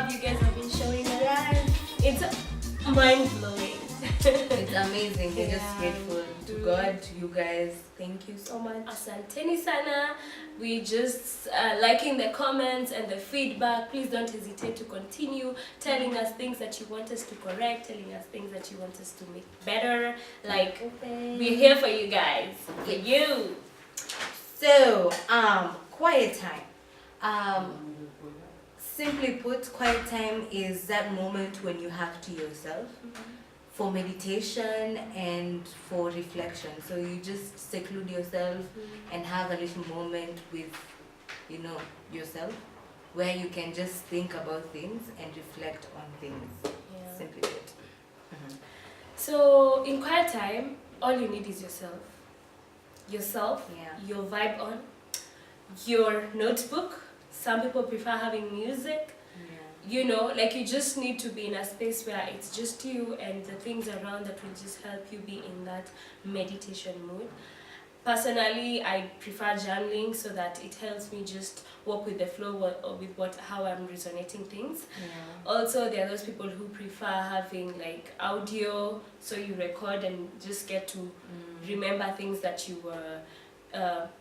love you guys have been showing us. Yes. It's mind-blowing. It's amazing. We're just Yeah. grateful to God, to you guys. Thank you so much. Asanteni sana. We just liking the comments and the feedback. Please don't hesitate to continue telling us things that you want us to correct, telling us things that you want us to make better. Like, we're here for you guys. For you. So, quiet time. Simply put, quiet time is that moment when you have to yourself for meditation and for reflection. So you just seclude yourself and have a little moment with, yourself, where you can just think about things and reflect on things. Yeah. Simply put. So, in quiet time, all you need is yourself. Yeah. Your vibe on, your notebook. Some people prefer having music. Yeah. You just need to be in a space where it's just you and the things around that will just help you be in that meditation mood. Personally, I prefer journaling so that it helps me just walk with the flow with how I'm resonating things. Yeah. Also, there are those people who prefer having like audio, so you record and just get to remember things that you were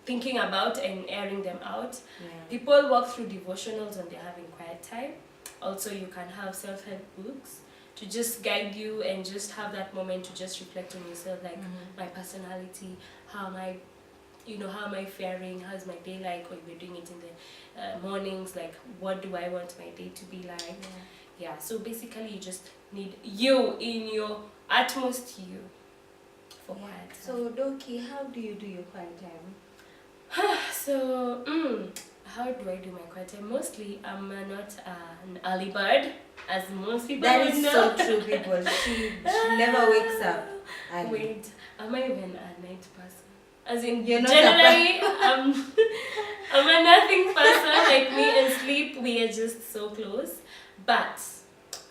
thinking about and airing them out. Yeah. People walk through devotionals when they're having quiet time. Also, you can have self-help books to just guide you and just have that moment to just reflect on yourself, like my personality, how am I faring, how's my day like, or if you're doing it in the mornings, like what do I want my day to be like. Yeah, so basically you just need you in your utmost you for quiet time. So, Doki, how do you do your quiet time? So, how do I do my quiet time? Mostly, I'm not an early bird, as most people That would is know. so true, people. She never wakes up. early. Wait, am I even a night person? As in, You're not generally, I'm a nothing person. Like me and sleep, we are just so close. But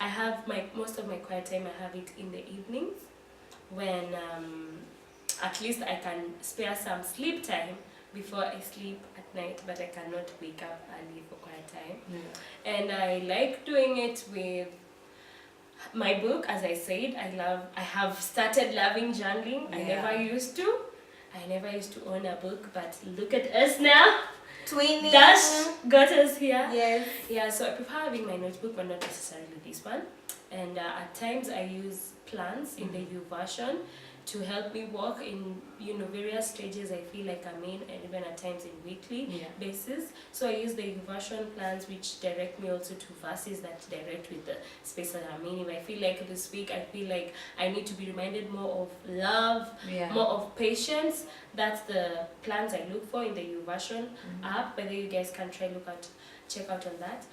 I have most of my quiet time. I have it in the evenings, when at least I can spare some sleep time before I sleep at night, but I cannot wake up early for quiet time. Yeah. And I like doing it with my book. As I said, I have started loving journaling. I Yeah. never used to. I never used to own a book, but look at us now. Twinning. Dash got us here. Yes. Yeah, so I prefer having my notebook, but not necessarily this one. And at times I use plans in the U version to help me walk in various stages I feel like I'm in, and even at times in weekly basis. So I use the version plans, which direct me also to verses that direct with the space that I'm in. If I feel like this week I feel like I need to be reminded more of love, more of patience, that's the plans I look for in the YouVersion app. Whether you guys can check out on that.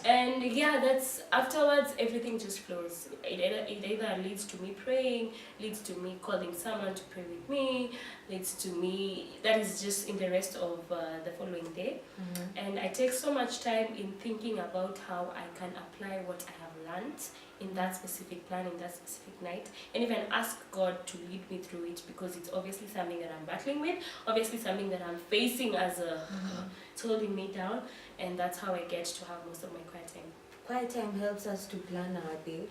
And that's afterwards everything just flows. It either leads to me praying, leads to me calling someone to pray with me, leads to me, that is just in the rest of the following day. And I take so much time in thinking about how I can apply what I have learned in that specific plan, in that specific night, and even ask God to lead me through it, because it's obviously something that I'm battling with, obviously something that I'm facing as it's holding me down, and that's how I get to have most of my quiet time. Quiet time helps us to plan our day.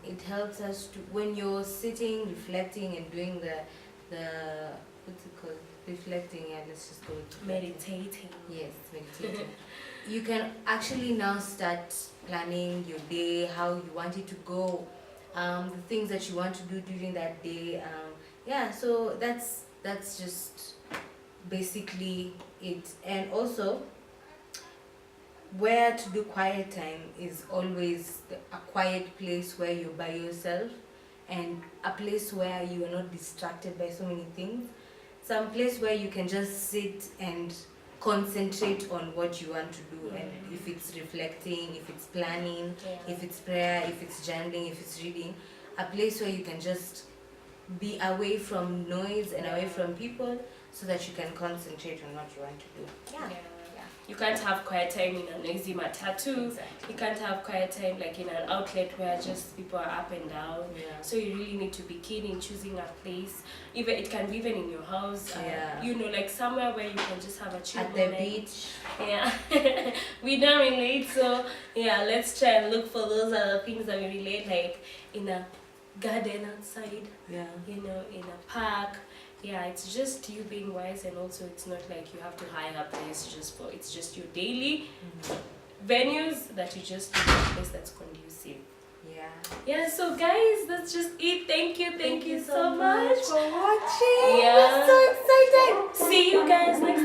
It helps us to, when you're sitting, reflecting, and doing the what's it called? Reflecting, let's just go with Meditating. Yes, meditating. You can actually now start planning your day, how you want it to go, the things that you want to do during that day. So that's just basically it. And also, where to do quiet time is always a quiet place where you're by yourself, and a place where you are not distracted by so many things. Some place where you can just sit and concentrate on what you want to do, and if it's reflecting, if it's planning, if it's prayer, if it's journaling, if it's reading, a place where you can just be away from noise and away from people, so that you can concentrate on what you want to do. You can't have quiet time in a noisy matatu. Exactly. You can't have quiet time like in an outlet where just people are up and down. Yeah. So you really need to be keen in choosing a place. Even it can be even in your house. Yeah. You know, like somewhere where you can just have a chill At the moment. beach. Yeah. We don't relate, so yeah, let's try and look for those other things that we relate, like in a garden outside, Yeah. you know, in a park. Yeah, it's just you being wise, and also it's not like you have to hire a place just for, it's just your daily venues that you just need a place that's conducive. Yeah. Yeah, so guys, that's just it. Thank you so much for watching. Yeah. We're so excited. See you guys next